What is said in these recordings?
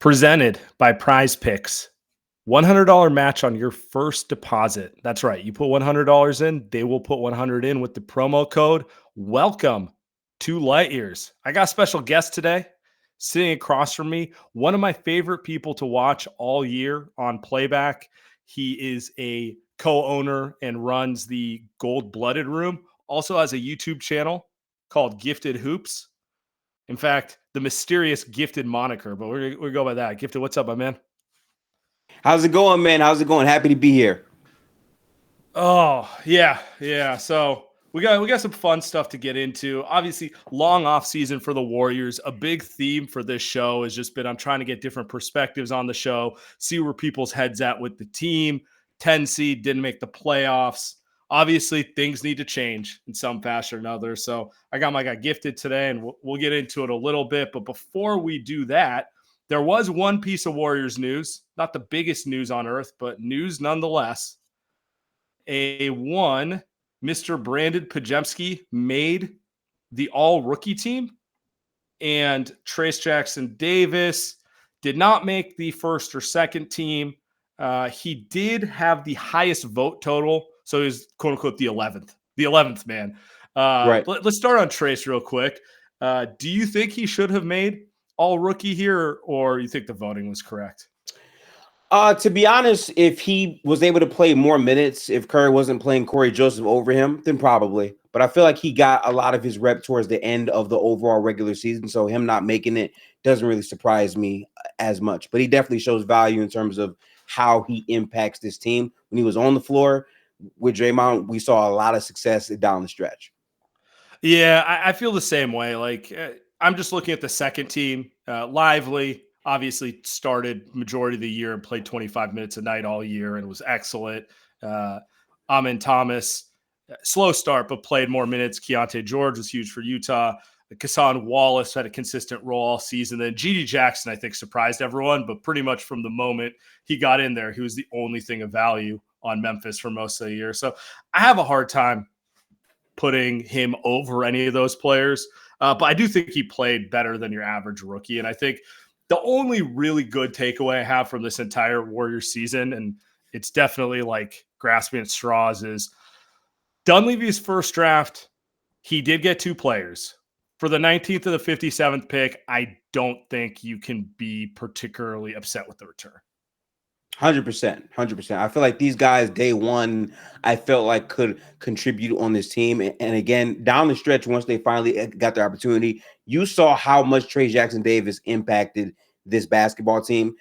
Presented by Prize Picks. $100 match on your first deposit. That's right. You put $100 in, they will put 100 in with the promo code. Welcome to Light Years. I got a special guest today sitting across from me. One of my favorite people to watch all year on Playback. He is a co-owner and runs the Gold Blooded Room. Also has a YouTube channel called Gifted Hoops. In fact, the mysterious Gifted moniker, but we're go by that. Gifted, what's up, my man? How's it going, man? How's it going? Happy to be here. Oh, yeah. So we got some fun stuff to get into. Obviously, long off season for the Warriors. A big theme for this show has just been I'm trying to get different perspectives on the show, see where people's heads at with the team. 10 seed didn't make the playoffs. Obviously, things need to change in some fashion or another. So I got my guy Gifted today, and we'll get into it a little bit. But before we do that, there was one piece of Warriors news, not the biggest news on earth, but news nonetheless. Mr. Brandon Podziemski made the all-rookie team, and Trayce Jackson Davis did not make the first or second team. He did have the highest vote total, so he was quote-unquote the 11th man. Right. Let's start on Trayce real quick. Do you think he should have made all-rookie here, or you think the voting was correct? To be honest, if he was able to play more minutes, if Curry wasn't playing Corey Joseph over him, then probably. But I feel like he got a lot of his rep towards the end of the overall regular season, so him not making it doesn't really surprise me as much. But he definitely shows value in terms of how he impacts this team. When he was on the floor with Draymond, we saw a lot of success down the stretch. Yeah, I feel the same way. Like, I'm just looking at the second team. Lively obviously started majority of the year and played 25 minutes a night all year and was excellent. Amin Thomas, slow start, but played more minutes. Keontae George was huge for Utah. Kassan Wallace had a consistent role all season. Then G.D. Jackson, I think, surprised everyone, but pretty much from the moment he got in there, he was the only thing of value on Memphis for most of the year. So I have a hard time putting him over any of those players. But I do think he played better than your average rookie. And I think the only really good takeaway I have from this entire Warriors season, and it's definitely like grasping at straws, is Dunleavy's first draft, he did get two players. For the 19th and the 57th pick, I don't think you can be particularly upset with the return. 100%. I feel like these guys, day one, I felt like could contribute on this team. And again, down the stretch, once they finally got their opportunity, you saw how much Trayce Jackson Davis impacted this basketball team.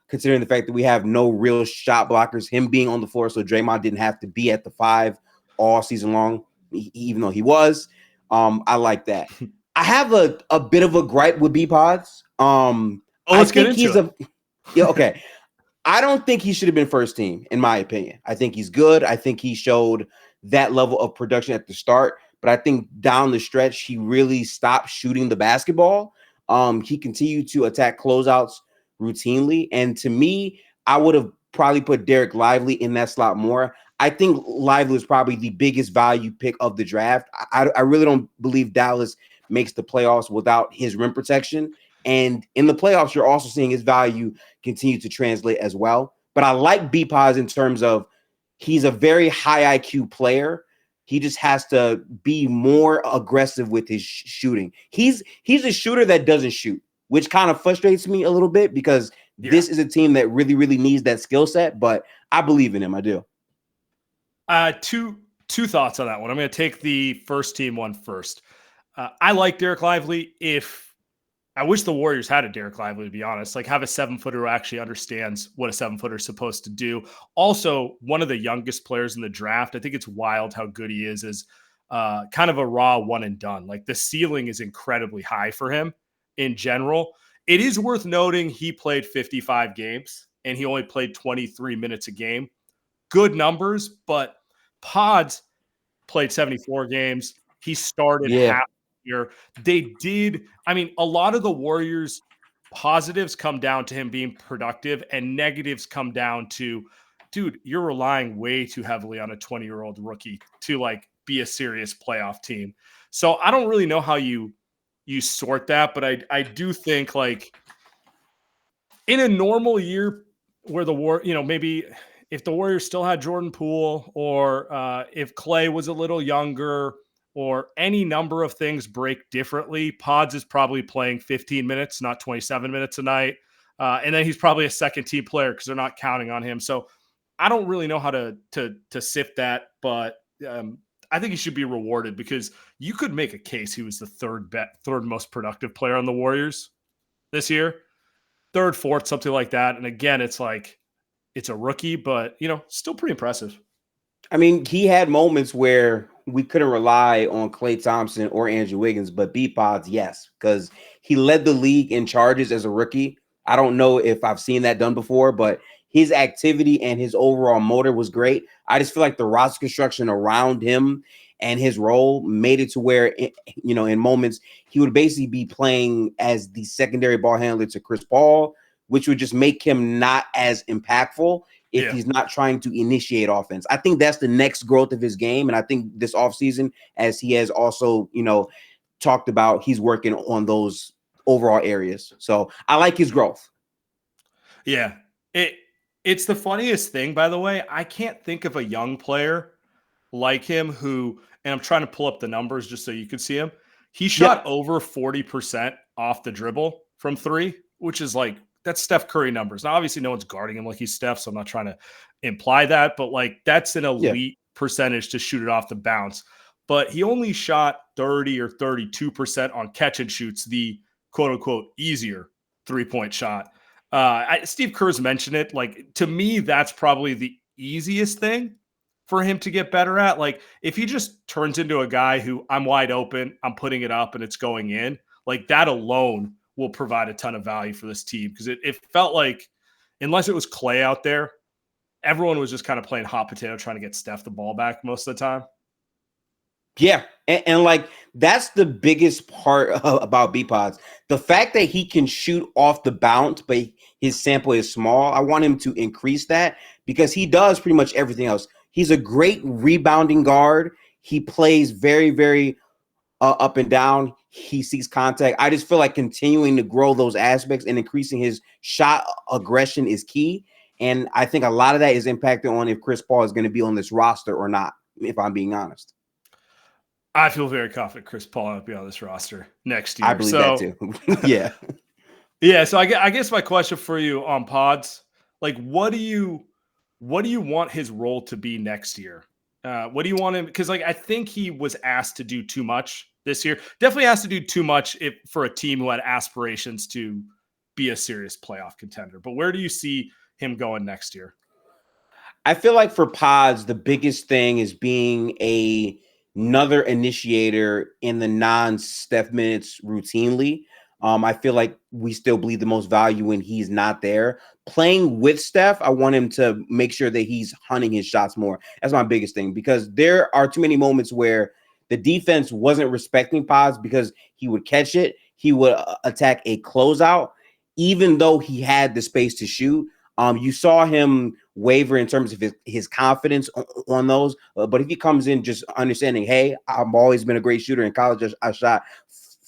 Considering the fact that we have no real shot blockers, him being on the floor, so Draymond didn't have to be at the 5 all season long, even though he was. I like that. I have a bit of a gripe with B-Pods. Let's get into it. Yeah, okay. I don't think he should have been first team, in my opinion. I think he's good. I think he showed that level of production at the start, but I think down the stretch, he really stopped shooting the basketball. He continued to attack closeouts routinely. And to me, I would have probably put Derek Lively in that slot more. I think Lively is probably the biggest value pick of the draft. I really don't believe Dallas makes the playoffs without his rim protection. And in the playoffs, you're also seeing his value continue to translate as well. But I like B-Pods in terms of he's a very high IQ player. He just has to be more aggressive with his shooting. He's a shooter that doesn't shoot, which kind of frustrates me a little bit because this is a team that really, really needs that skill set. But I believe in him. I do. Two thoughts on that one. I'm going to take the first team one first. I like Derek Lively. I wish the Warriors had a Derek Lively, to be honest. Like, have a 7-footer who actually understands what a 7-footer is supposed to do. Also, one of the youngest players in the draft. I think it's wild how good he is as kind of a raw one and done. Like, the ceiling is incredibly high for him in general. It is worth noting he played 55 games and he only played 23 minutes a game. Good numbers, but Podz played 74 games. He started half year. They did. I mean, a lot of the Warriors positives come down to him being productive and negatives come down to, dude, you're relying way too heavily on a 20-year-old rookie to like be a serious playoff team. So I don't really know how you sort that, but I do think like In a normal year where maybe if the Warriors still had Jordan Poole, or if Clay was a little younger, or any number of things break differently, Podz is probably playing 15 minutes, not 27 minutes a night. And then he's probably a second team player because they're not counting on him. So I don't really know how to sift that, but I think he should be rewarded, because you could make a case he was the third most productive player on the Warriors this year. Third, fourth, something like that. And again, it's like, it's a rookie, but still pretty impressive. I mean, he had moments where we couldn't rely on Klay Thompson or Andrew Wiggins, but Podz, yes, because he led the league in charges as a rookie. I don't know if I've seen that done before, but his activity and his overall motor was great. I just feel like the roster construction around him and his role made it to where, in moments, he would basically be playing as the secondary ball handler to Chris Paul, which would just make him not as impactful if he's not trying to initiate offense. I think that's the next growth of his game. And I think this offseason, as he has also, talked about, he's working on those overall areas. So I like his growth. Yeah. It's the funniest thing, by the way. I can't think of a young player like him who, and I'm trying to pull up the numbers just so you can see him. He shot over 40% off the dribble from three, which is like, that's Steph Curry numbers. Now, obviously, no one's guarding him like he's Steph, so I'm not trying to imply that, but like that's an elite percentage to shoot it off the bounce. But he only shot 30 or 32% on catch and shoots, the quote unquote easier 3-point shot. Steve Kerr's mentioned it. Like, to me, that's probably the easiest thing for him to get better at. Like, if he just turns into a guy who, I'm wide open, I'm putting it up and it's going in, like that alone will provide a ton of value for this team, because it felt like, unless it was Clay out there, everyone was just kind of playing hot potato trying to get Steph the ball back most of the time. Yeah, and like that's the biggest part about Podz. The fact that he can shoot off the bounce, but his sample is small. I want him to increase that, because he does pretty much everything else. He's a great rebounding guard. He plays very, very up and down. He seeks contact. I just feel like continuing to grow those aspects and increasing his shot aggression is key. And I think a lot of that is impacted on if Chris Paul is going to be on this roster or not, if I'm being honest. I feel very confident Chris Paul will be on this roster next year. I believe that too. Yeah. Yeah. So I guess my question for you on Podz, like, what do you want his role to be next year? What do you want him? Because like, I think he was asked to do too much this year. Definitely asked to do too much for a team who had aspirations to be a serious playoff contender. But where do you see him going next year? I feel like for Podz, the biggest thing is being another initiator in the non-Steph minutes routinely. I feel like we still bleed the most value when he's not there. Playing with Steph, I want him to make sure that he's hunting his shots more. That's my biggest thing, because there are too many moments where the defense wasn't respecting Podz because he would catch it. He would attack a closeout, even though he had the space to shoot. You saw him waver in terms of his confidence on those. But if he comes in just understanding, hey, I've always been a great shooter. In college, I shot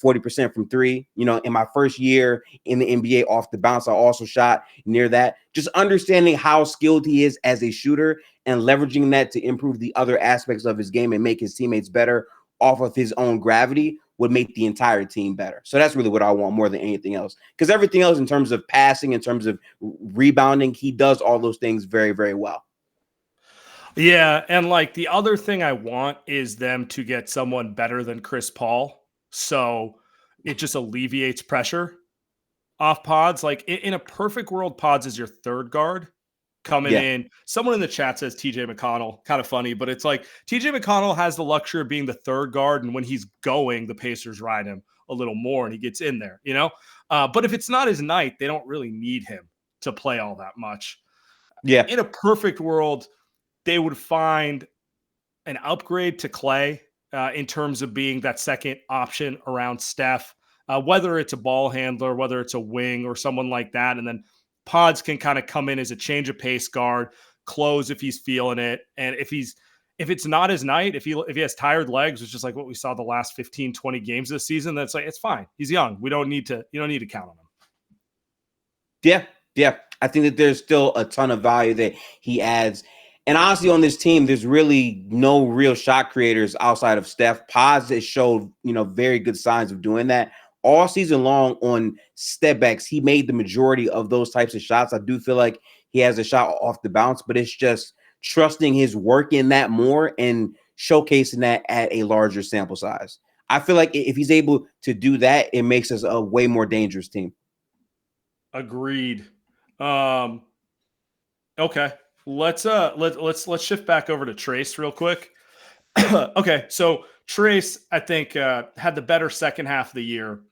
40% from three. In my first year in the NBA off the bounce, I also shot near that. Just understanding how skilled he is as a shooter and leveraging that to improve the other aspects of his game and make his teammates better off of his own gravity would make the entire team better. So that's really what I want more than anything else. Because everything else in terms of passing, in terms of rebounding, he does all those things very, very well. Yeah, and like the other thing I want is them to get someone better than Chris Paul. So it just alleviates pressure off Podz. Like in a perfect world, Podz is your third guard coming in. Someone in the chat says TJ McConnell, kind of funny, but it's like TJ McConnell has the luxury of being the third guard. And when he's going, the Pacers ride him a little more and he gets in there, but if it's not his night, they don't really need him to play all that much. Yeah. In a perfect world, they would find an upgrade to Clay in terms of being that second option around Steph, whether it's a ball handler, whether it's a wing or someone like that. And then Podz can kind of come in as a change of pace guard, close if he's feeling it. And if it's not his night, if he has tired legs, which is like what we saw the last 15, 20 games this season, that's like, it's fine. He's young. You don't need to count on him. Yeah. Yeah, I think that there's still a ton of value that he adds. And honestly, on this team, there's really no real shot creators outside of Steph. Podz has showed, very good signs of doing that. All season long on step backs, he made the majority of those types of shots. I do feel like he has a shot off the bounce, but it's just trusting his work in that more and showcasing that at a larger sample size. I feel like if he's able to do that, it makes us a way more dangerous team. Agreed. Okay. Let's shift back over to Trayce real quick. Okay, so Trayce, I think, had the better second half of the year.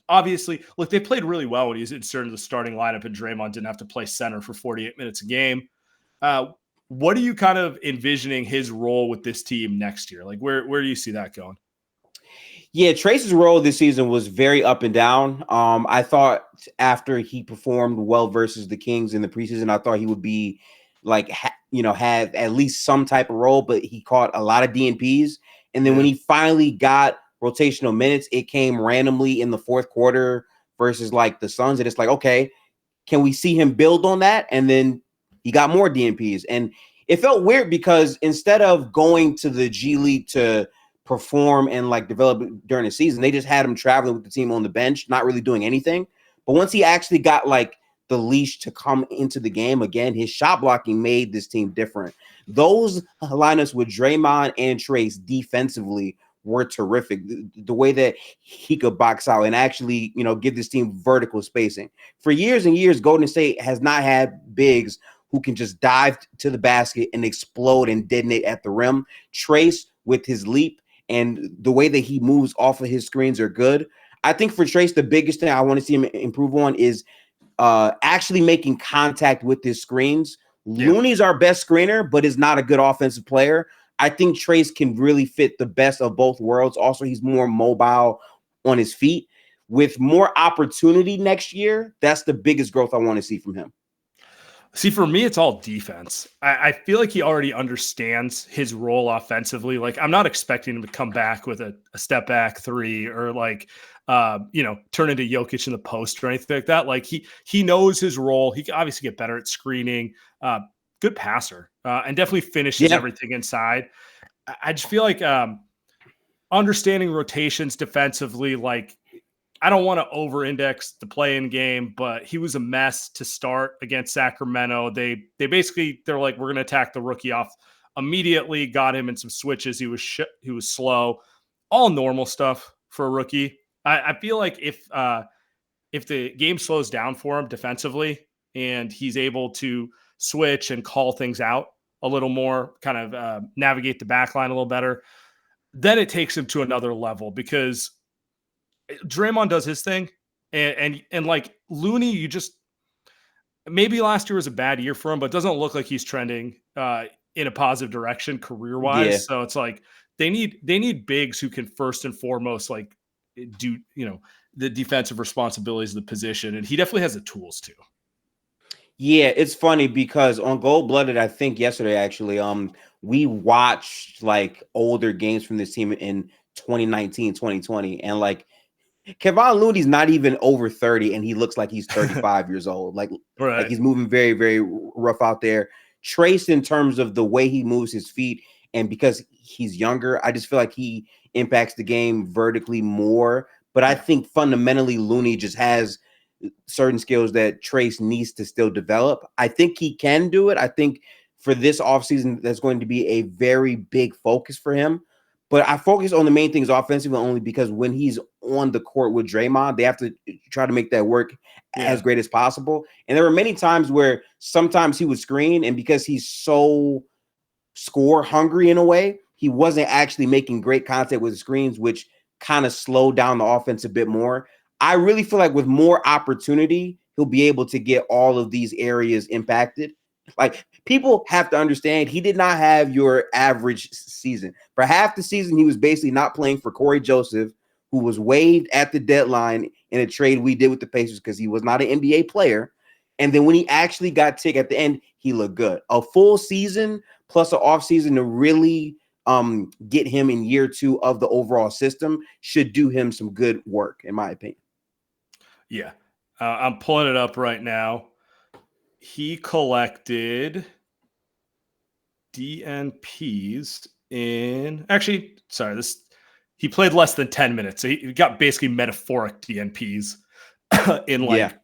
Obviously, look, they played really well when he was inserted in the starting lineup, and Draymond didn't have to play center for 48 minutes a game. What are you kind of envisioning his role with this team next year? Like, where do you see that going? Yeah, Trayce's role this season was very up and down. I thought after he performed well versus the Kings in the preseason, I thought he would be like, have at least some type of role, but he caught a lot of DNPs. And then when he finally got rotational minutes, it came randomly in the fourth quarter versus like the Suns. And it's like, okay, can we see him build on that? And then he got more DNPs. And it felt weird because instead of going to the G League to perform and like develop during the season, they just had him traveling with the team on the bench, not really doing anything. But once he actually got like the leash to come into the game again, his shot blocking made this team different. Those lineups with Draymond and Trayce defensively were terrific. The way that he could box out and actually, give this team vertical spacing. For years and years, Golden State has not had bigs who can just dive to the basket and explode and detonate at the rim. Trayce, with his leap and the way that he moves off of his screens, are good. I think for Trayce, the biggest thing I want to see him improve on is actually making contact with his screens. Yeah. Looney's our best screener, but is not a good offensive player. I think Trayce can really fit the best of both worlds. Also, he's more mobile on his feet. With more opportunity next year, that's the biggest growth I want to see from him. See, for me, it's all defense. I feel like he already understands his role offensively. Like, I'm not expecting him to come back with a step back three or like, turn into Jokic in the post or anything like that. Like, he knows his role. He can obviously get better at screening. Good passer, and definitely finishes everything inside. I just feel like understanding rotations defensively, like, I don't want to over-index the play-in game, but he was a mess to start against Sacramento. They're like, we're going to attack the rookie off immediately. Got him in some switches. He was slow. All normal stuff for a rookie. I feel like if the game slows down for him defensively and he's able to switch and call things out a little more, kind of navigate the back line a little better, then it takes him to another level because Draymond does his thing, and like Looney, maybe last year was a bad year for him, but it doesn't look like he's trending in a positive direction career-wise. Yeah. So it's like they need bigs who can first and foremost like do the defensive responsibilities of the position, and he definitely has the tools to. Yeah, it's funny because on Gold Blooded, I think yesterday actually, we watched like older games from this team in 2019, 2020, and like Kevon Looney's not even over 30 and he looks like he's 35 years old. Like he's moving very, very rough out there. Trayce, in terms of the way he moves his feet, and because he's younger, I just feel like he impacts the game vertically more. But I think fundamentally Looney just has certain skills that Trayce needs to still develop. I think he can do it. I think for this offseason, that's going to be a very big focus for him. But I focus on the main things offensively only because when he's on the court with Draymond, they have to try to make that work as great as possible. And there were many times where sometimes he would screen, and because he's so score hungry in a way, he wasn't actually making great contact with the screens, which kind of slowed down the offense a bit more. I really feel like with more opportunity, he'll be able to get all of these areas impacted. Like, people have to understand, he did not have your average season. For half the season, he was basically not playing for Corey Joseph, who was waived at the deadline in a trade we did with the Pacers because he was not an NBA player. And then when he actually got tick at the end, he looked good. A full season plus an off season to really get him in year two of the overall system should do him some good work, in my opinion. Yeah. I'm pulling it up right now. He collected DNPs in he played less than 10 minutes. So he got basically metaphoric DNPs in like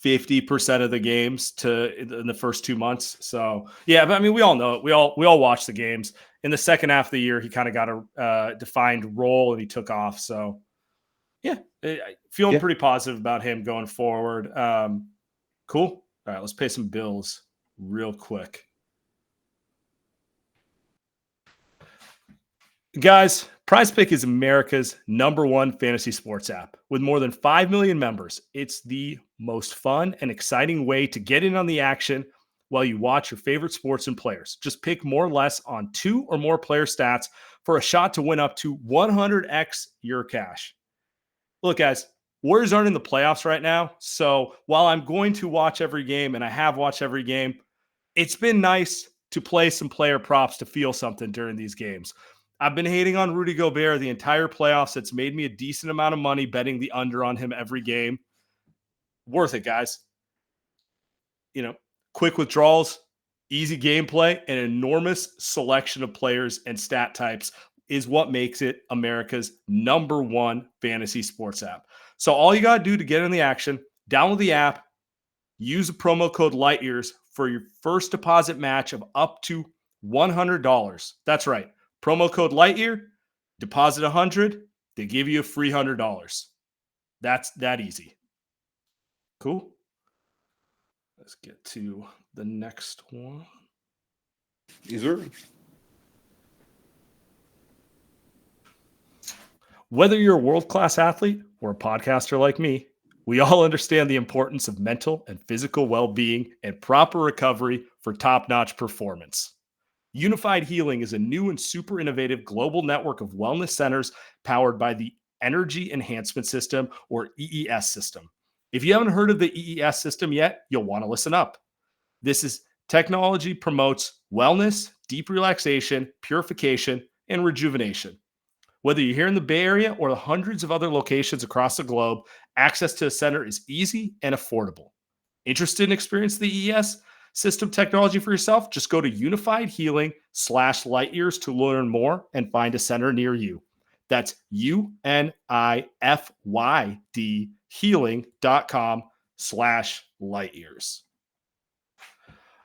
50% of the games in the first 2 months. So yeah, but I mean, we all know it. We all watch the games. In the second half of the year, he kind of got a defined role and he took off. So yeah, feeling pretty positive about him going forward. Cool. All right, let's pay some bills real quick. Guys, PrizePick is America's #1 fantasy sports app. With more than 5 million members, it's the most fun and exciting way to get in on the action while you watch your favorite sports and players. Just pick more or less on 2 or more player stats for a shot to win up to 100x your cash. Look, guys, Warriors aren't in the playoffs right now, so while I'm going to watch every game, and I have watched every game, it's been nice to play some player props to feel something during these games. I've been hating on Rudy Gobert the entire playoffs. It's made me a decent amount of money betting the under on him every game. Worth it, guys. Quick withdrawals, easy gameplay, an enormous selection of players and stat types is what makes it America's #1 fantasy sports app. So all you got to do to get in the action, download the app, use the promo code LIGHTYEARS for your first deposit match of up to $100. That's right. Promo code LIGHTYEAR, deposit $100, they give you a free $100. That's that easy. Cool. Let's get to the next one. Yes, sir. Whether you're a world-class athlete or a podcaster like me, we all understand the importance of mental and physical well-being and proper recovery for top-notch performance. Unified Healing is a new and super innovative global network of wellness centers powered by the Energy Enhancement System, or EES system. If you haven't heard of the EES system yet, you'll want to listen up. This technology promotes wellness, deep relaxation, purification, and rejuvenation. Whether you're here in the Bay Area or the hundreds of other locations across the globe, access to the center is easy and affordable. Interested in experiencing the EES system technology for yourself? Just go to unifiedhealing.com/lightyears to learn more and find a center near you. That's UNIFYD healing.com/lightyears.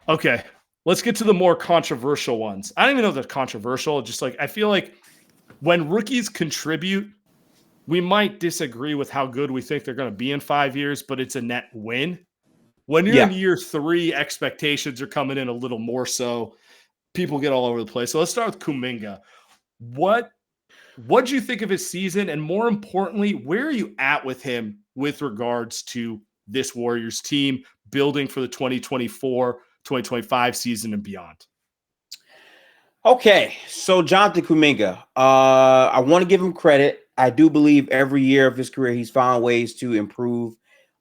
Okay, let's get to the more controversial ones. I don't even know if they're controversial. Just like, I feel like when rookies contribute, we might disagree with how good we think they're going to be in 5 years, but it's a net win. When you're in year 3, expectations are coming in a little more so. People get all over the place. So let's start with Kuminga. What do you think of his season? And more importantly, where are you at with him with regards to this Warriors team building for the 2024-2025 season and beyond? Okay, so Jonathan Kuminga, I want to give him credit. I do believe every year of his career, he's found ways to improve.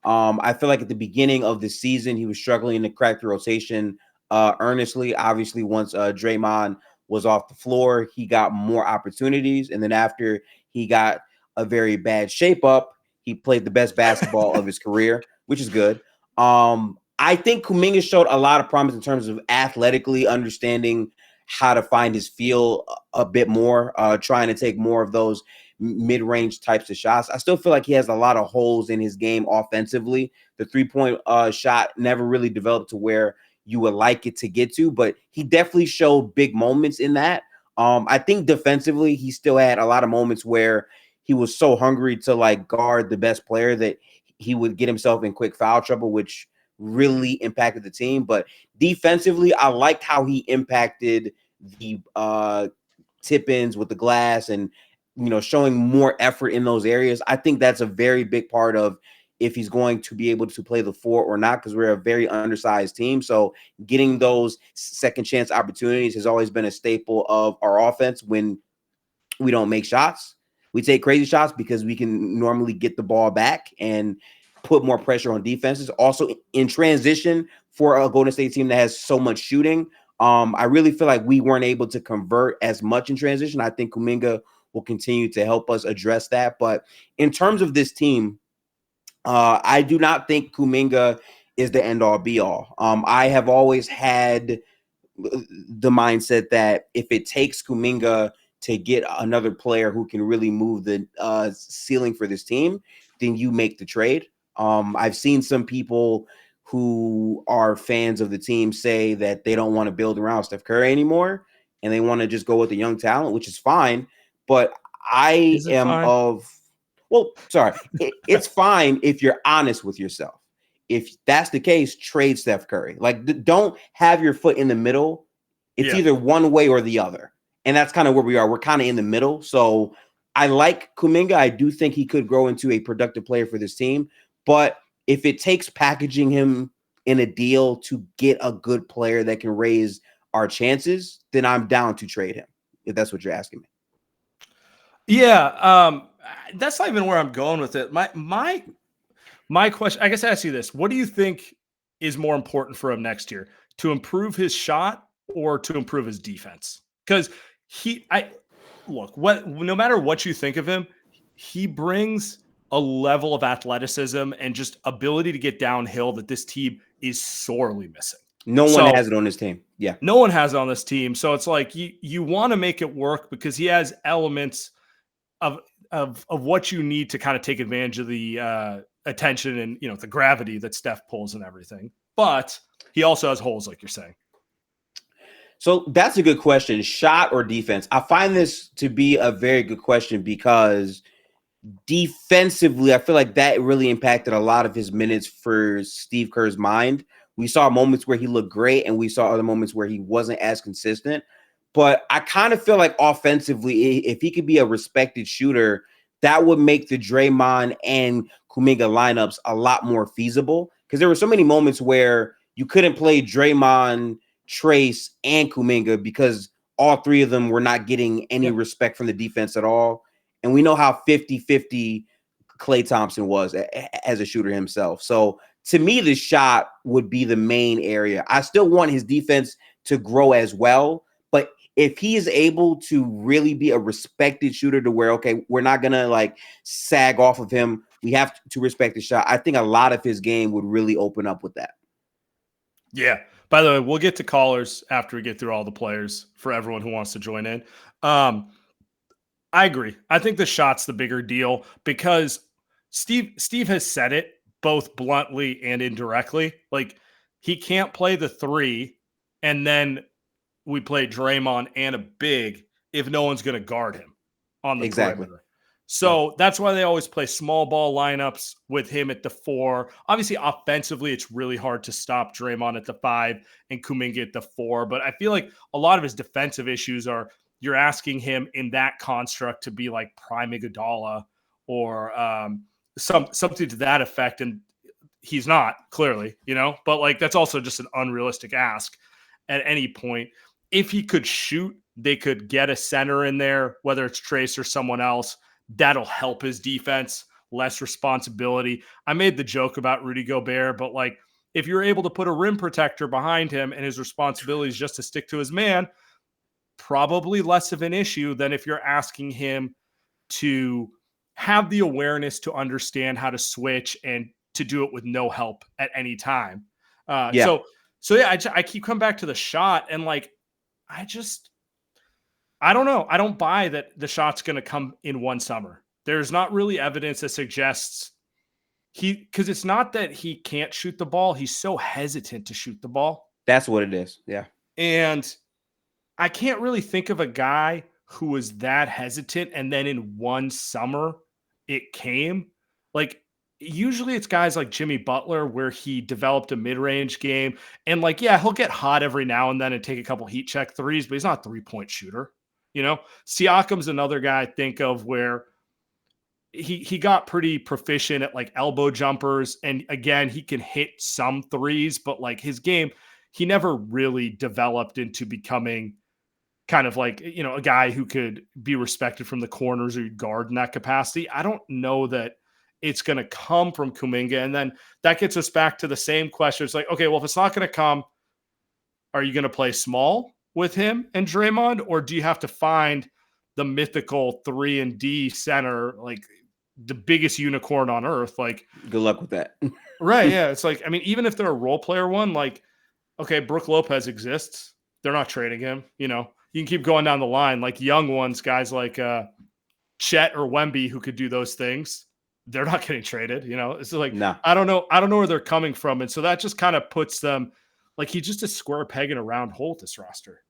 I feel like at the beginning of the season, he was struggling to crack the rotation earnestly. Obviously, once Draymond was off the floor, he got more opportunities. And then after he got a very bad shape up, he played the best basketball of his career, which is good. I think Kuminga showed a lot of promise in terms of athletically understanding how to find his feel a bit more, trying to take more of those mid-range types of shots. I still feel like he has a lot of holes in his game offensively. The three-point shot never really developed to where you would like it to get to, but he definitely showed big moments in that. I think defensively, he still had a lot of moments where he was so hungry to like guard the best player that he would get himself in quick foul trouble, which really impacted the team. But defensively, I liked how he impacted the tip-ins with the glass and, you know, showing more effort in those areas. I think that's a very big part of if he's going to be able to play the 4 or not, because we're a very undersized team. So getting those second chance opportunities has always been a staple of our offense. When we don't make shots, we take crazy shots because we can normally get the ball back and put more pressure on defenses. Also in transition for a Golden State team that has so much shooting, I really feel like we weren't able to convert as much in transition. I think Kuminga will continue to help us address that. But in terms of this team, I do not think Kuminga is the end all be all. I have always had the mindset that if it takes Kuminga to get another player who can really move the ceiling for this team, then you make the trade. I've seen some people who are fans of the team say that they don't want to build around Steph Curry anymore and they want to just go with the young talent, which is fine. But I Is it am fine? of, well, sorry, it's fine if you're honest with yourself. If that's the case, trade Steph Curry. Like, don't have your foot in the middle. It's Yeah. either one way or the other. And that's kind of where we are. We're kind of in the middle. So I like Kuminga. I do think he could grow into a productive player for this team. But if it takes packaging him in a deal to get a good player that can raise our chances, then I'm down to trade him, if that's what you're asking me. Yeah. That's not even where I'm going with it. My question, I guess I ask you this. What do you think is more important for him next year? To improve his shot or to improve his defense? Because no matter what you think of him, he brings a level of athleticism and just ability to get downhill that this team is sorely missing. No one So has it on this team. Yeah. no one has it on this team. So it's like you want to make it work because he has elements of what you need to kind of take advantage of the attention and the gravity that Steph pulls and everything. But he also has holes, like you're saying. So that's a good question. Shot or defense? I find this to be a very good question because defensively, I feel like that really impacted a lot of his minutes for Steve Kerr's mind. We saw moments where he looked great and we saw other moments where he wasn't as consistent. But I kind of feel like offensively, if he could be a respected shooter, that would make the Draymond and Kuminga lineups a lot more feasible. Because there were so many moments where you couldn't play Draymond, Trayce, and Kuminga because all three of them were not getting any respect from the defense at all. And we know how 50-50 Klay Thompson was as a shooter himself. So to me, the shot would be the main area. I still want his defense to grow as well. But if he is able to really be a respected shooter to where, okay, we're not going to like sag off of him. We have to respect the shot. I think a lot of his game would really open up with that. Yeah. By the way, we'll get to callers after we get through all the players for everyone who wants to join in. I agree. I think the shot's the bigger deal because Steve has said it both bluntly and indirectly. Like, he can't play the three and then we play Draymond and a big if no one's going to guard him on the perimeter. So that's why they always play small ball lineups with him at the 4. Obviously, offensively, it's really hard to stop Draymond at the 5 and Kuminga at the 4. But I feel like a lot of his defensive issues are you're asking him in that construct to be like Prime Iguodala or something to that effect. And he's not, clearly, But like that's also just an unrealistic ask at any point. If he could shoot, they could get a center in there, whether it's Trayce or someone else. That'll help his defense, less responsibility. I made the joke about Rudy Gobert, but like if you're able to put a rim protector behind him and his responsibility is just to stick to his man, probably less of an issue than if you're asking him to have the awareness to understand how to switch and to do it with no help at any time. So I keep coming back to the shot and like, I don't know. I don't buy that the shot's going to come in one summer. There's not really evidence that suggests because it's not that he can't shoot the ball. He's so hesitant to shoot the ball. That's what it is. Yeah. And I can't really think of a guy who was that hesitant. And then in one summer it came. Like usually it's guys like Jimmy Butler where he developed a mid-range game and like, yeah, he'll get hot every now and then and take a couple heat check threes, but he's not a 3-point shooter. Siakam's another guy I think of where he got pretty proficient at like elbow jumpers. And again, he can hit some threes, but like his game, he never really developed into becoming kind of like, a guy who could be respected from the corners or guard in that capacity. I don't know that it's going to come from Kuminga. And then that gets us back to the same question. It's like, okay, well, if it's not going to come, are you going to play small with him and Draymond, or do you have to find the mythical 3 and D center? Like the biggest unicorn on earth. Like, good luck with that. Right. Yeah. It's like, I mean, even if they're a role player one, like, okay, Brooke Lopez exists. They're not trading him. You know, you can keep going down the line, like young ones, guys like Chet or Wemby who could do those things. They're not getting traded. You know, it's like, No. I don't know where they're coming from. And so that just kind of puts them like he's just a square peg in a round hole at this roster.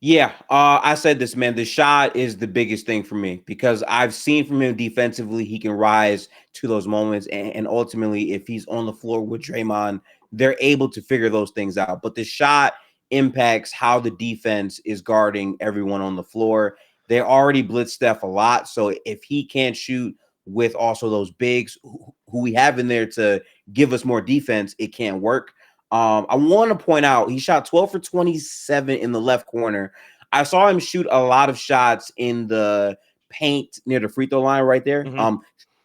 Yeah, I said this, man. The shot is the biggest thing for me because I've seen from him defensively, he can rise to those moments. And ultimately, if he's on the floor with Draymond, they're able to figure those things out. But the shot impacts how the defense is guarding everyone on the floor. They already blitz Steph a lot. So if he can't shoot with also those bigs who we have in there to give us more defense, it can't work. I want to point out he shot 12 for 27 in the left corner. I saw him shoot a lot of shots in the paint near the free throw line right there. Mm-hmm.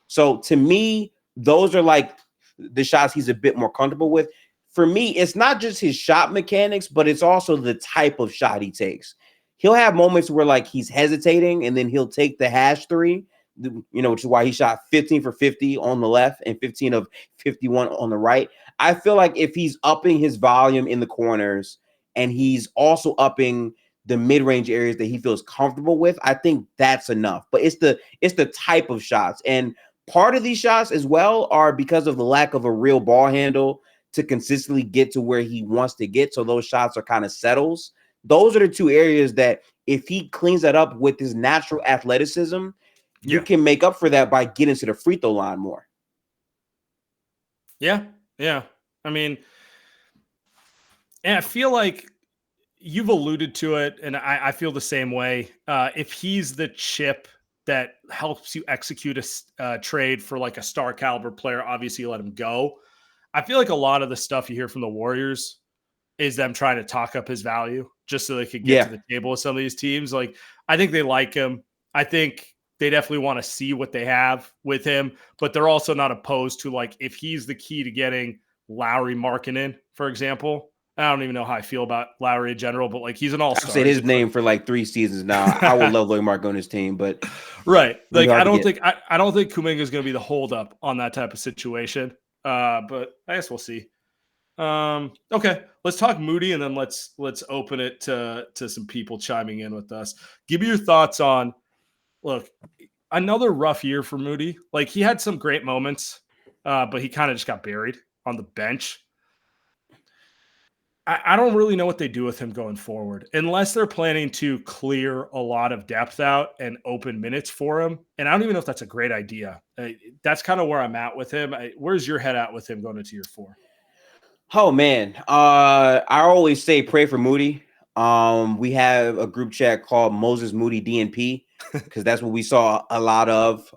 So to me, those are like the shots he's a bit more comfortable with. For me, it's not just his shot mechanics, but it's also the type of shot he takes. He'll have moments where like he's hesitating and then he'll take the hash three, you know, which is why he shot 15 for 50 on the left and 15 of 51 on the right. I feel like if he's upping his volume in the corners and he's also upping the mid-range areas that he feels comfortable with, I think that's enough. But it's the type of shots. And part of these shots as well are because of the lack of a real ball handle to consistently get to where he wants to get. So those shots are kind of settles. Those are the two areas that if he cleans that up with his natural athleticism, you can make up for that by getting to the free throw line more. Yeah. Yeah. I mean, and I feel like you've alluded to it, and I feel the same way. If he's the chip that helps you execute a trade for like a star caliber player, obviously you let him go. I feel like a lot of the stuff you hear from the Warriors is them trying to talk up his value just so they could get to the table with some of these teams. Like, I think they like him. I think they definitely want to see what they have with him, but they're also not opposed to, like, if he's the key to getting Lauri Markanen, for example. I don't even know how I feel about Lauri in general, but like, he's an all-star. I've said his name for like 3 seasons now. I would love Lauri Mark on his team, but right. Like, I don't think Kuminga is going to be the holdup on that type of situation. But I guess we'll see. Okay, let's talk Moody, and then let's open it to some people chiming in with us. Give me your thoughts on, look, another rough year for Moody. Like, he had some great moments, but he kind of just got buried on the bench. I don't really know what they do with him going forward, unless they're planning to clear a lot of depth out and open minutes for him. And I don't even know if that's a great idea. That's kind of where I'm at with him. Where's your head at with him going into year 4? Oh man, I always say pray for Moody. We have a group chat called Moses Moody DNP because that's what we saw a lot of.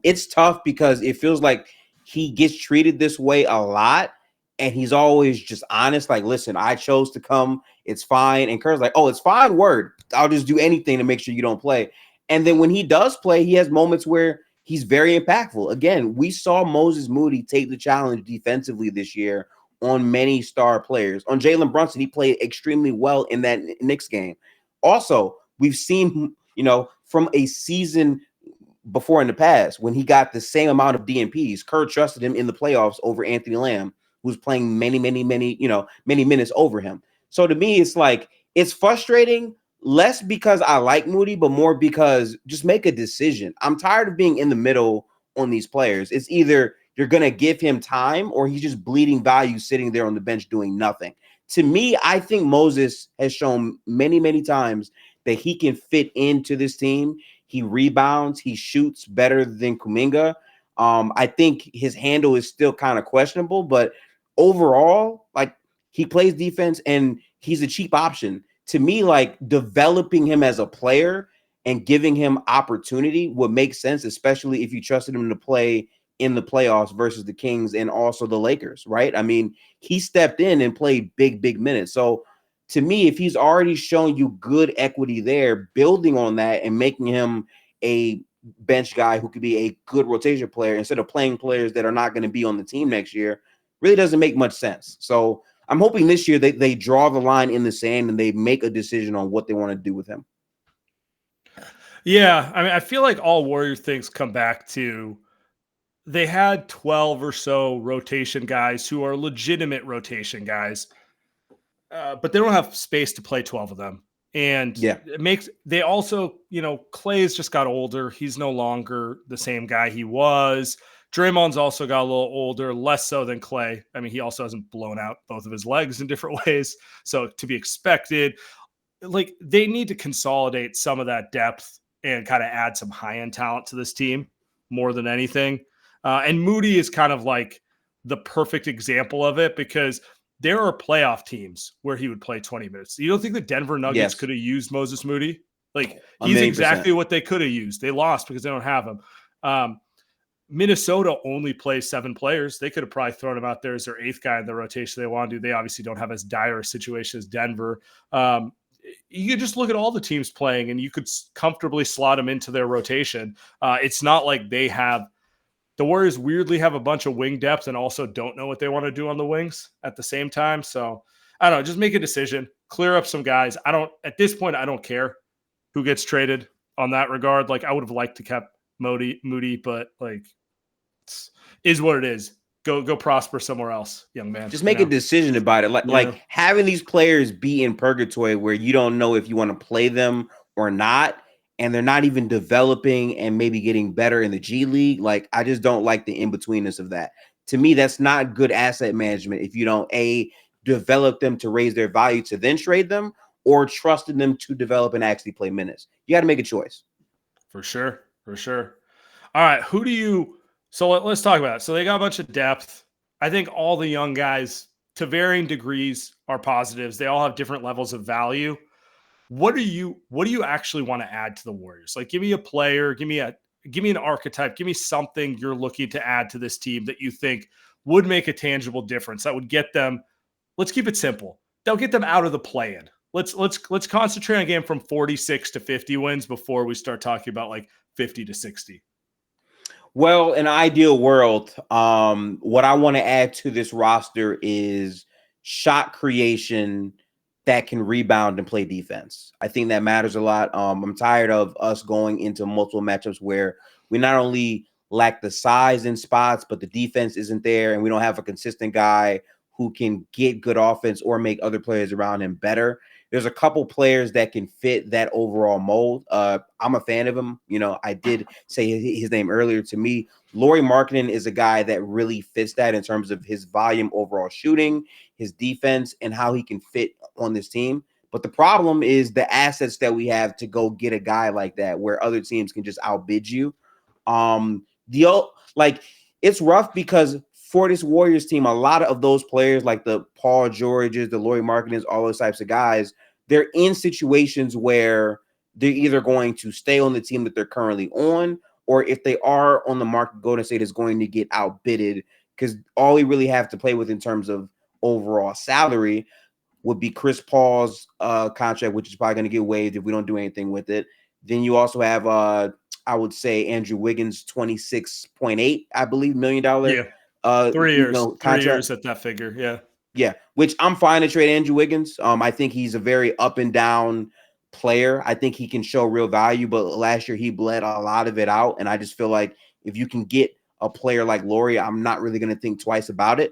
It's tough because it feels like he gets treated this way a lot. And he's always just honest, like, listen, I chose to come. It's fine. And Kerr's like, oh, it's fine, word. I'll just do anything to make sure you don't play. And then when he does play, he has moments where he's very impactful. Again, we saw Moses Moody take the challenge defensively this year on many star players. On Jalen Brunson, he played extremely well in that Knicks game. Also, we've seen, you know, from a season before in the past, when he got the same amount of DNPs, Kerr trusted him in the playoffs over Anthony Lamb, who's playing many minutes over him. So to me, it's like, it's frustrating, less because I like Moody, but more because just make a decision. I'm tired of being in the middle on these players. It's either you're going to give him time or he's just bleeding value sitting there on the bench doing nothing. To me, I think Moses has shown many times that he can fit into this team. He rebounds, he shoots better than Kuminga. I think his handle is still kind of questionable, but overall, like, he plays defense and he's a cheap option. To me, like, developing him as a player and giving him opportunity would make sense, especially if you trusted him to play in the playoffs versus the Kings and also the Lakers, right? I mean, he stepped in and played big minutes. So to me, if he's already shown you good equity there, building on that and making him a bench guy who could be a good rotation player instead of playing players that are not going to be on the team next year, really doesn't make much sense. So I'm hoping this year they draw the line in the sand and they make a decision on what they want to do with him. Yeah, I mean, I feel like all Warrior things come back to they had 12 or so rotation guys who are legitimate rotation guys, but they don't have space to play 12 of them. And Yeah. it makes they also, Clay's just got older. He's no longer the same guy he was. Draymond's also got a little older, less so than Clay. I mean, he also hasn't blown out both of his legs in different ways. So to be expected, like they need to consolidate some of that depth and kind of add some high end talent to this team more than anything. And Moody is kind of like the perfect example of it because there are playoff teams where he would play 20 minutes. You don't think the Denver Nuggets could have used Moses Moody? Like he's exactly what they could have used. They lost because they don't have him. Minnesota only plays 7 players. They could have probably thrown him out there as their 8th guy in the rotation they want to do. They obviously don't have as dire a situation as Denver. You could just look at all the teams playing and you could comfortably slot them into their rotation. It's not like they have the Warriors weirdly have a bunch of wing depth and also don't know what they want to do on the wings at the same time. So I don't know, just make a decision, clear up some guys. At this point, I don't care who gets traded on that regard. Like I would have liked to kept Moody, but like is what it is. Go prosper somewhere else, young man. Just make a decision about it. Like having these players be in purgatory where you don't know if you want to play them or not, and they're not even developing and maybe getting better in the G League. Like, I just don't like the in-betweenness of that. To me, that's not good asset management if you don't, develop them to raise their value to then trade them or trusting them to develop and actually play minutes. You got to make a choice. For sure. All right, so let's talk about it. So they got a bunch of depth. I think all the young guys, to varying degrees, are positives. They all have different levels of value. What do you actually want to add to the Warriors? Like, give me a player, give me an archetype, give me something you're looking to add to this team that you think would make a tangible difference. That would get them. Let's keep it simple. They'll get them out of the play-in. Let's concentrate on a game from 46 to 50 wins before we start talking about like 50 to 60. Well, in an ideal world, what I want to add to this roster is shot creation that can rebound and play defense. I think that matters a lot. I'm tired of us going into multiple matchups where we not only lack the size in spots, but the defense isn't there, and we don't have a consistent guy who can get good offense or make other players around him better. There's a couple players that can fit that overall mold. I'm a fan of him. I did say his name earlier. To me, Lauri Markannen is a guy that really fits that in terms of his volume, overall shooting, his defense, and how he can fit on this team. But the problem is the assets that we have to go get a guy like that where other teams can just outbid you. It's rough because for this Warriors team, a lot of those players like the Paul Georges, the Lauri Markkannens, all those types of guys, they're in situations where they're either going to stay on the team that they're currently on, or if they are on the market, Golden State is going to get outbidded because all we really have to play with in terms of overall salary would be Chris Paul's contract, which is probably going to get waived if we don't do anything with it. Then you also have, I would say, Andrew Wiggins, $26.8, I believe, $1 million. Yeah. 3 years. Contract. 3 years at that figure. Yeah. Yeah. Which I'm fine to trade Andrew Wiggins. I think he's a very up and down player. I think he can show real value, but last year he bled a lot of it out. And I just feel like if you can get a player like Lauri, I'm not really going to think twice about it.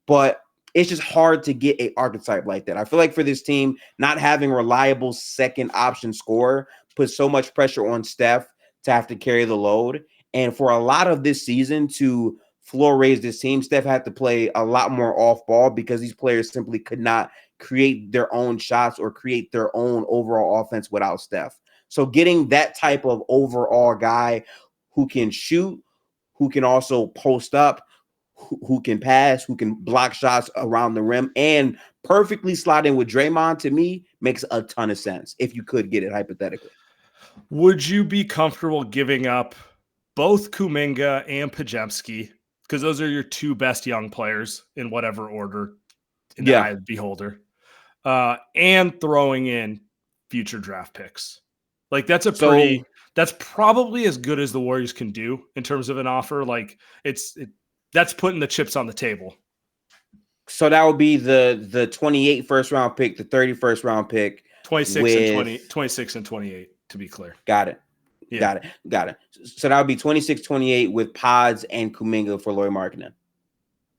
But it's just hard to get an archetype like that. I feel like for this team, not having a reliable second option scorer puts so much pressure on Steph to have to carry the load. And for a lot of this season to floor raise this team, Steph had to play a lot more off ball because these players simply could not create their own shots or create their own overall offense without Steph. So getting that type of overall guy who can shoot, who can also post up, who can pass, who can block shots around the rim, and perfectly slot in with Draymond, to me, makes a ton of sense if you could get it hypothetically. Would you be comfortable giving up both Kuminga and Podziemski? Because those are your 2 best young players in whatever order in the eye of the beholder. And throwing in future draft picks. Like that's that's probably as good as the Warriors can do in terms of an offer. Like that's putting the chips on the table. So that would be the 28 first round pick, the 31st round pick. 26 and 28, to be clear. Got it. Yeah. Got it. So that would be 26-28 with Podz and Kuminga for Lauri Markanen.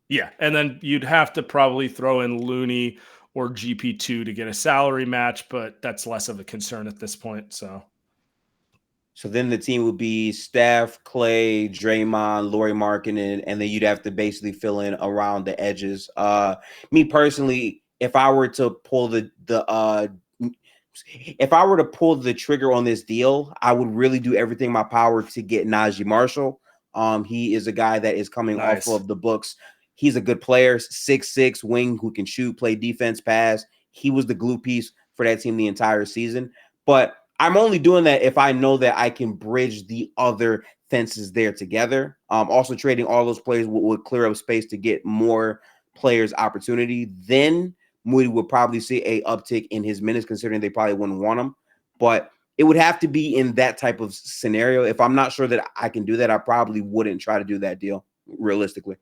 Yeah, and then you'd have to probably throw in Looney or GP2 to get a salary match, but that's less of a concern at this point. So then the team would be Steph, Clay, Draymond, Lauri Markanen, and then you'd have to basically fill in around the edges. Me personally, if I were to pull the trigger on this deal, I would really do everything in my power to get Najee Marshall. He is a guy that is coming off of the books. He's a good player, 6'6", wing who can shoot, play defense, pass. He was the glue piece for that team the entire season. But I'm only doing that if I know that I can bridge the other fences there together. Also trading all those players would clear up space to get more players opportunity. Then Moody would probably see a uptick in his minutes, considering they probably wouldn't want him. But it would have to be in that type of scenario. If I'm not sure that I can do that, I probably wouldn't try to do that deal realistically.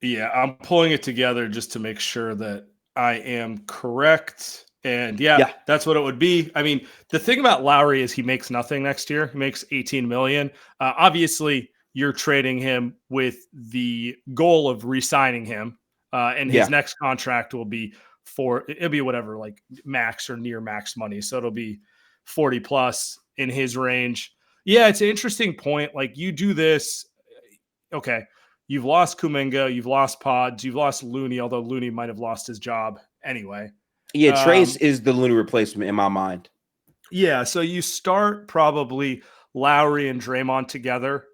Yeah, I'm pulling it together just to make sure that I am correct. And yeah, that's what it would be. I mean, the thing about Lauri is he makes nothing next year. He makes $18 million. Obviously, you're trading him with the goal of re-signing him. And his next contract will be it'll be whatever, like max or near max money. So it'll be 40 plus in his range. Yeah, it's an interesting point. Like you do this. Okay. You've lost Kuminga, you've lost Podz, you've lost Looney, although Looney might have lost his job anyway. Yeah, Trayce is the Looney replacement in my mind. Yeah, so you start probably Lauri and Draymond together.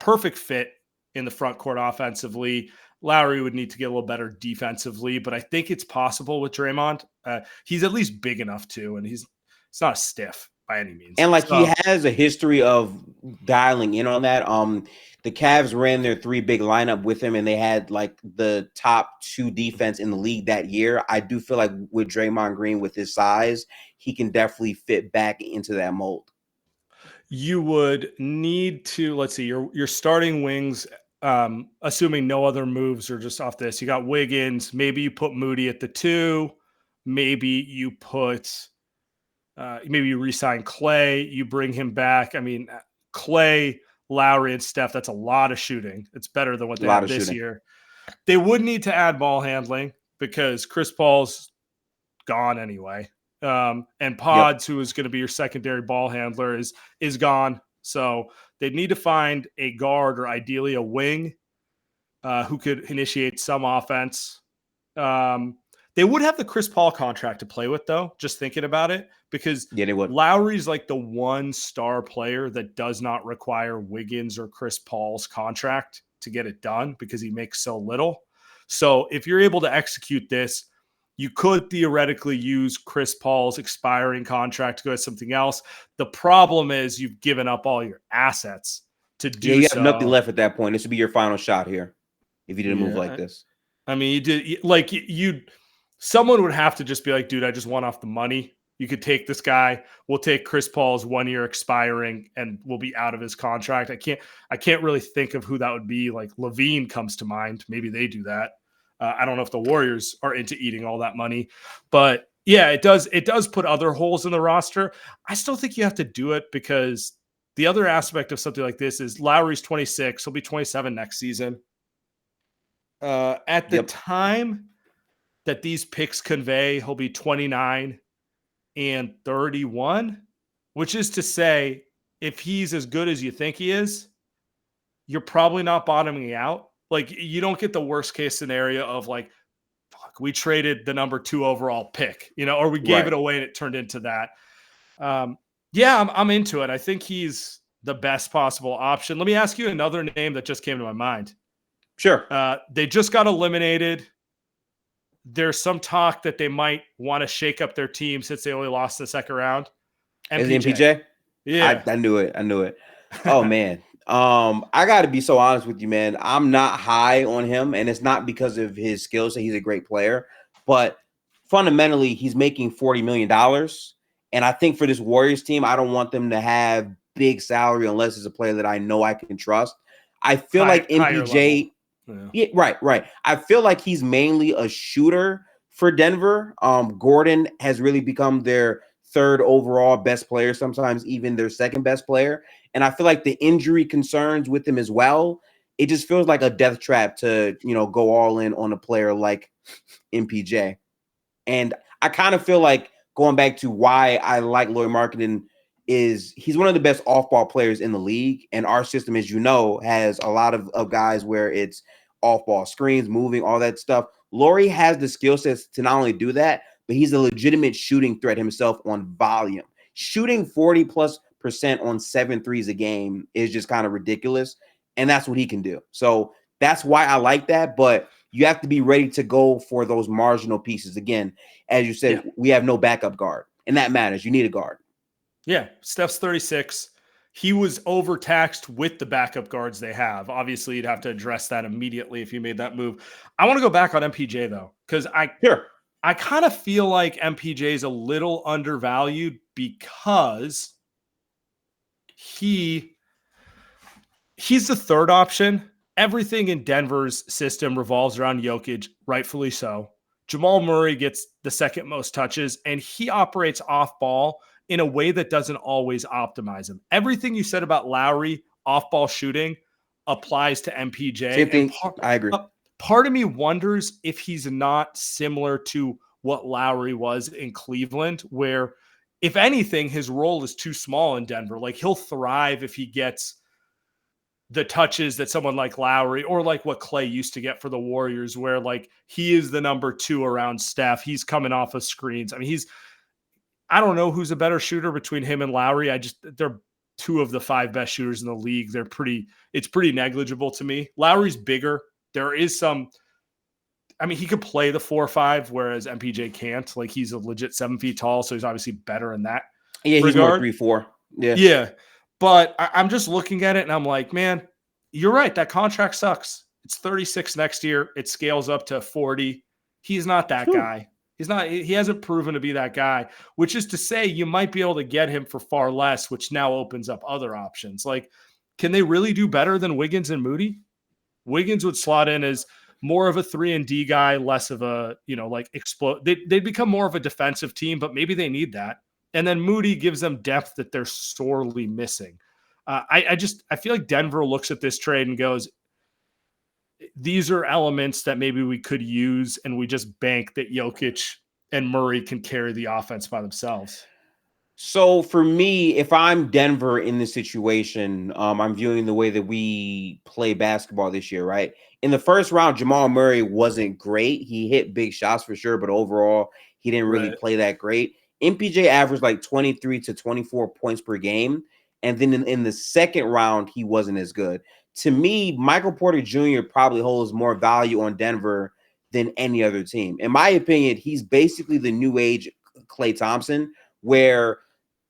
Perfect fit in the front court offensively. Lauri would need to get a little better defensively, but I think it's possible with Draymond. He's at least big enough to, and he's not stiff by any means. And he has a history of dialing in on that. The Cavs ran their 3 big lineup with him, and they had the top 2 defense in the league that year. I do feel like with Draymond Green, with his size, he can definitely fit back into that mold. You would need to, let's see, your starting wings, assuming no other moves are just off this. You got Wiggins. Maybe you put Moody at the 2. Maybe you put, maybe you re-sign Clay. You bring him back. I mean, Clay, Lauri, and Steph, that's a lot of shooting. It's better than what they had this year. They would need to add ball handling because Chris Paul's gone anyway. And Podz, who is going to be your secondary ball handler, is gone. So they'd need to find a guard or ideally a wing who could initiate some offense. They would have the Chris Paul contract to play with, though, just thinking about it, because they would. Lowry's like the one star player that does not require Wiggins or Chris Paul's contract to get it done because he makes so little. So if you're able to execute this, you could theoretically use Chris Paul's expiring contract to go with something else. The problem is you've given up all your assets to do so. You have nothing left at that point. This would be your final shot here if you didn't move like this. I mean, someone would have to just be like, dude, I just want off the money. You could take this guy. We'll take Chris Paul's 1 year expiring and we'll be out of his contract. I can't really think of who that would be. Like Levine comes to mind. Maybe they do that. I don't know if the Warriors are into eating all that money, but yeah, it does put other holes in the roster. I still think you have to do it because the other aspect of something like this is Lowry's 26. He'll be 27 next season. At the time that these picks convey, he'll be 29 and 31, which is to say, if he's as good as you think he is, you're probably not bottoming out. Like, you don't get the worst case scenario of like, fuck, we traded the number 2 overall pick, or we gave it away and it turned into that. Yeah, I'm into it. I think he's the best possible option. Let me ask you another name that just came to my mind. Sure. They just got eliminated. There's some talk that they might want to shake up their team since they only lost the second round. MPJ? Yeah. I knew it. Oh, man. I got to be so honest with you, man. I'm not high on him, and it's not because of his skill set. He's a great player. But fundamentally, he's making $40 million. And I think for this Warriors team, I don't want them to have big salary unless it's a player that I know I can trust. I feel like MPJ... Yeah, right. I feel like he's mainly a shooter for Denver. Gordon has really become their third overall best player, sometimes even their second best player. And I feel like the injury concerns with him as well, it just feels like a death trap to, go all in on a player like MPJ. And I kind of feel like going back to why I like Lauri Markannen is he's one of the best off-ball players in the league. And our system, as you know, has a lot of guys where it's off-ball screens, moving, all that stuff. Lauri has the skill sets to not only do that, but he's a legitimate shooting threat himself on volume. Shooting 40+% on 7 threes a game is just kind of ridiculous. And that's what he can do. So that's why I like that. But you have to be ready to go for those marginal pieces. Again, as you said, we have no backup guard, and that matters. You need a guard. Yeah, Steph's 36. He was overtaxed with the backup guards they have. Obviously, you'd have to address that immediately if you made that move. I want to go back on MPJ, though, because I kind of feel like MPJ is a little undervalued because he's the third option. Everything in Denver's system revolves around Jokic, rightfully so. Jamal Murray gets the second most touches, and he operates off ball in a way that doesn't always optimize him. Everything you said about Lauri off-ball shooting applies to MPJ. Same thing. I agree. Part of me wonders if he's not similar to what Lauri was in Cleveland, where, if anything, his role is too small in Denver. Like, he'll thrive if he gets the touches that someone like Lauri, or like what Clay used to get for the Warriors, where like he is the number 2 around Steph. He's coming off of screens. I mean, I don't know who's a better shooter between him and Lauri. They're 2 of the 5 best shooters in the league. It's pretty negligible to me. Lowry's bigger. There is he could play the 4 or 5, whereas MPJ can't. Like, he's a legit 7 feet tall, so he's obviously better in that. Yeah, he's regard. more 3-4. Yeah. Yeah. But I'm just looking at it and I'm like, man, you're right. That contract sucks. It's 36 next year. It scales up to 40. He's not that guy. He hasn't proven to be that guy, which is to say you might be able to get him for far less, which now opens up other options. Like, can they really do better than Wiggins and Moody? Wiggins would slot in as more of a 3-and-D guy, less of a, explode. They'd become more of a defensive team, but maybe they need that. And then Moody gives them depth that they're sorely missing. I feel like Denver looks at this trade and goes, these are elements that maybe we could use, and we just bank that Jokic and Murray can carry the offense by themselves. So for me, if I'm Denver in this situation, I'm viewing the way that we play basketball this year, right? In the first round, Jamal Murray wasn't great. He hit big shots for sure, but overall, he didn't really play that great. MPJ averaged like 23 to 24 points per game. And then in the second round, he wasn't as good. To me, Michael Porter Jr. probably holds more value on Denver than any other team. In my opinion, he's basically the new age Klay Thompson, where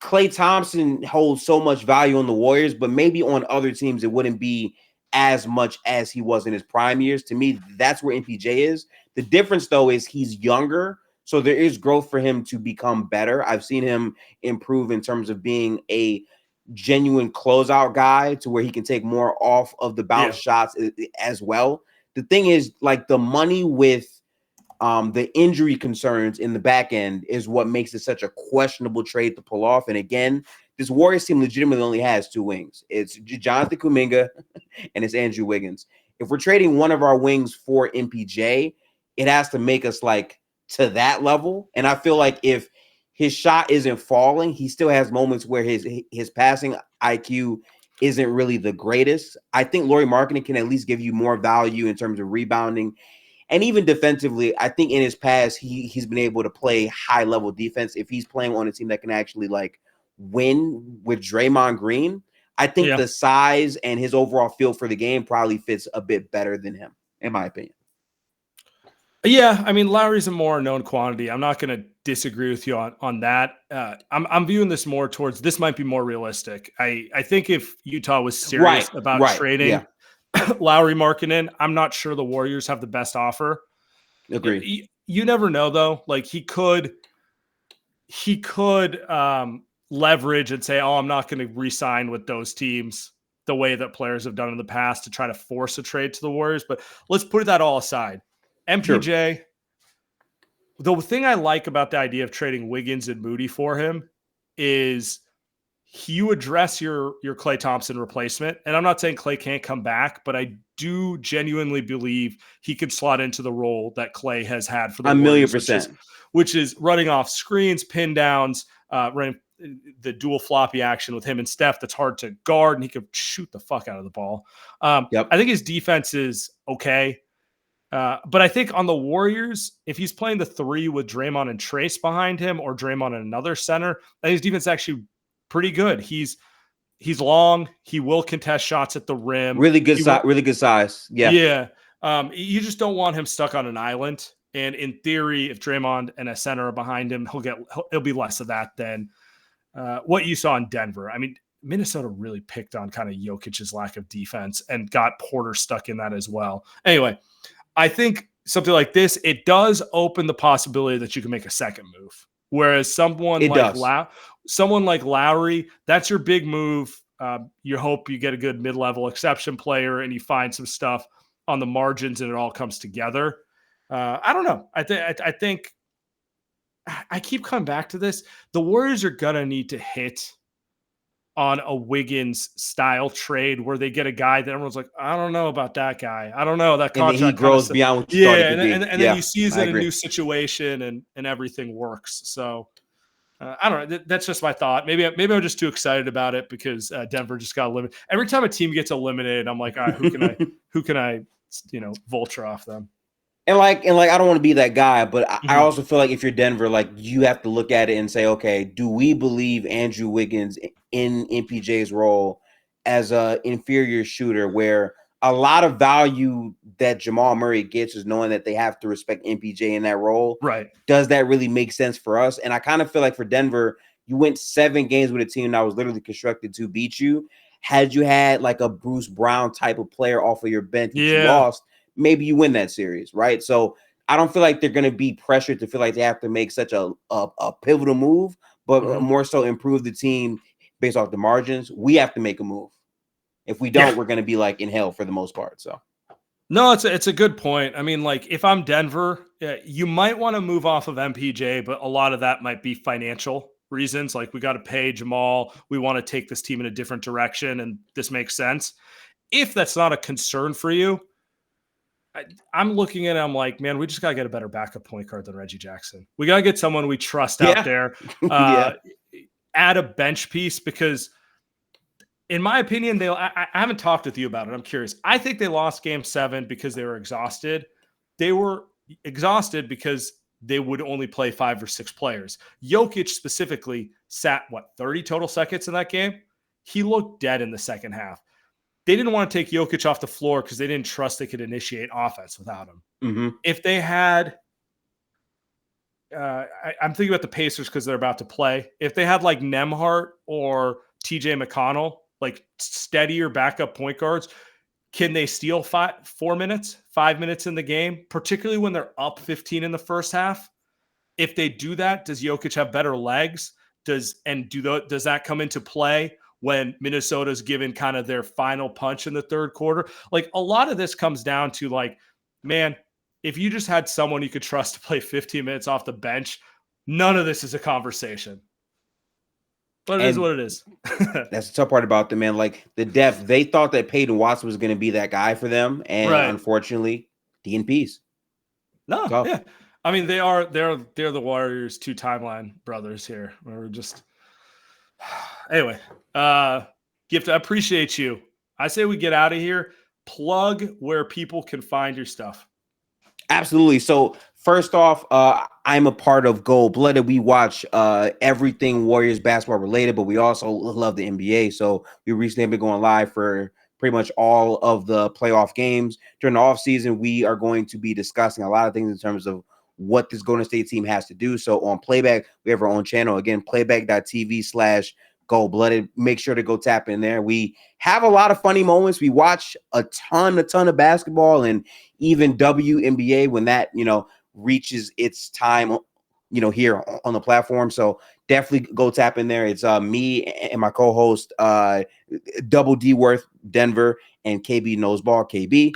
Klay Thompson holds so much value on the Warriors, but maybe on other teams it wouldn't be as much as he was in his prime years. To me, that's where MPJ is. The difference, though, is he's younger, so there is growth for him to become better. I've seen him improve in terms of being a genuine closeout guy to where he can take more off of the bounce shots as well. The thing is, like, the money with the injury concerns in the back end is what makes it such a questionable trade to pull off. And again, this Warriors team legitimately only has 2 wings. It's Jonathan Kuminga and it's Andrew Wiggins. If we're trading one of our wings for MPJ, it has to make us like to that level. And I feel like if his shot isn't falling, he still has moments where his passing IQ isn't really the greatest. I think Lauri Markannen can at least give you more value in terms of rebounding. And even defensively, I think in his past, he's been able to play high-level defense. If he's playing on a team that can actually, like, win with Draymond Green, I think the size and his overall feel for the game probably fits a bit better than him, in my opinion. Yeah, I mean, Lowry's a more known quantity. I'm not going to disagree with you on that. I'm viewing this more towards this might be more realistic. I think if Utah was serious about trading Lauri Markannen, I'm not sure the Warriors have the best offer. Agreed. You never know, though. Like, he could leverage and say, "Oh, I'm not going to re-sign with those teams," the way that players have done in the past to try to force a trade to the Warriors. But let's put that all aside. MPJ, the thing I like about the idea of trading Wiggins and Moody for him is you address your Klay Thompson replacement. And I'm not saying Klay can't come back, but I do genuinely believe he can slot into the role that Klay has had for the Warriors, which is running off screens, pin downs, running the dual floppy action with him and Steph that's hard to guard, and he could shoot the fuck out of the ball. I think his defense is okay. But I think on the Warriors, if he's playing the 3 with Draymond and Trayce behind him or Draymond and another center, I think his defense is actually pretty good. He's long. He will contest shots at the rim. Really good size. Yeah. Yeah. You just don't want him stuck on an island. And in theory, if Draymond and a center are behind him, he'll be less of that than what you saw in Denver. I mean, Minnesota really picked on kind of Jokic's lack of defense and got Porter stuck in that as well. Anyway, I think something like this, it does open the possibility that you can make a second move. Whereas someone like Lauri, that's your big move. You hope you get a good mid-level exception player and you find some stuff on the margins and it all comes together. I don't know. I think I keep coming back to this. The Warriors are going to need to hit on a Wiggins style trade where they get a guy that everyone's like, I don't know about that guy. I don't know. That contract and he grows beyond what you thought it could be. And then he sees it in a new situation and everything works. So I don't know. That's just my thought. Maybe I'm just too excited about it because Denver just got eliminated. Every time a team gets eliminated, I'm like, all right, who can I vulture off them? And I don't want to be that guy, but I also feel like if you're Denver, like you have to look at it and say, okay, do we believe Andrew Wiggins in MPJ's role as a inferior shooter where a lot of value that Jamal Murray gets is knowing that they have to respect MPJ in that role. Right. Does that really make sense for us? And I kind of feel like for Denver, you went 7 games with a team that was literally constructed to beat you. Had you had like a Bruce Brown type of player off of your bench that you lost, maybe you win that series, right? So I don't feel like they're going to be pressured to feel like they have to make such a pivotal move, but more so improve the team based off the margins. We have to make a move. If we don't, we're going to be like in hell for the most part. So no, it's a good point. I mean, like if I'm Denver, you might want to move off of MPJ, but a lot of that might be financial reasons. Like we got to pay Jamal. We want to take this team in a different direction. And this makes sense. If that's not a concern for you, I'm looking at it, I'm like, man, we just got to get a better backup point guard than Reggie Jackson. We got to get someone we trust out there. Add a bench piece because, in my opinion, I haven't talked with you about it. I'm curious. I think they lost game 7 because they were exhausted. They were exhausted because they would only play 5 or 6 players. Jokic specifically sat, 30 total seconds in that game? He looked dead in the second half. They didn't want to take Jokic off the floor because they didn't trust they could initiate offense without him. If they had, I'm thinking about the Pacers because they're about to play. If they had like Nembhard or TJ McConnell, like steadier backup point guards, can they steal 5 minutes in the game, particularly when they're up 15 in the first half? If they do that, does Jokic have better legs? Does that come into play when Minnesota's given kind of their final punch in the third quarter? Like a lot of this comes down to like, man, if you just had someone you could trust to play 15 minutes off the bench, none of this is a conversation. But it is what it is. That's the tough part about them, man. Like the depth, they thought that Peyton Watson was going to be that guy for them. And unfortunately, DNPs. No, yeah. I mean, they're the Warriors 2 timeline brothers here. We're just anyway, Gift, I appreciate you. I say we get out of here. Plug where people can find your stuff. Absolutely. So first off, I'm a part of Gold Blooded. We watch everything Warriors basketball related, but we also love the NBA. So we recently have been going live for pretty much all of the playoff games. During the offseason, we are going to be discussing a lot of things in terms of what this Golden State team has to do. So on Playback, we have our own channel. Again, playback.tv/goldblooded. Make sure to go tap in there. We have a lot of funny moments. We watch a ton of basketball and even WNBA when that, reaches its time, here on the platform. So definitely go tap in there. It's me and my co-host, Double D Worth Denver and KB Noseball KB.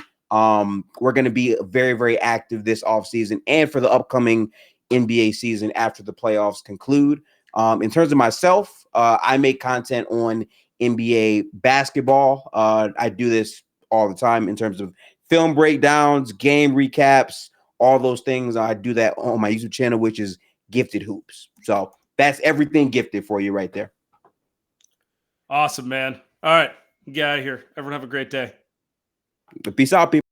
We're going to be very, very active this offseason and for the upcoming NBA season after the playoffs conclude. In terms of myself, I make content on NBA basketball. I do this all the time in terms of film breakdowns, game recaps, all those things. I do that on my YouTube channel, which is Gifted Hoops. So that's everything gifted for you right there. Awesome, man. All right. Get out of here. Everyone have a great day. Peace out, people.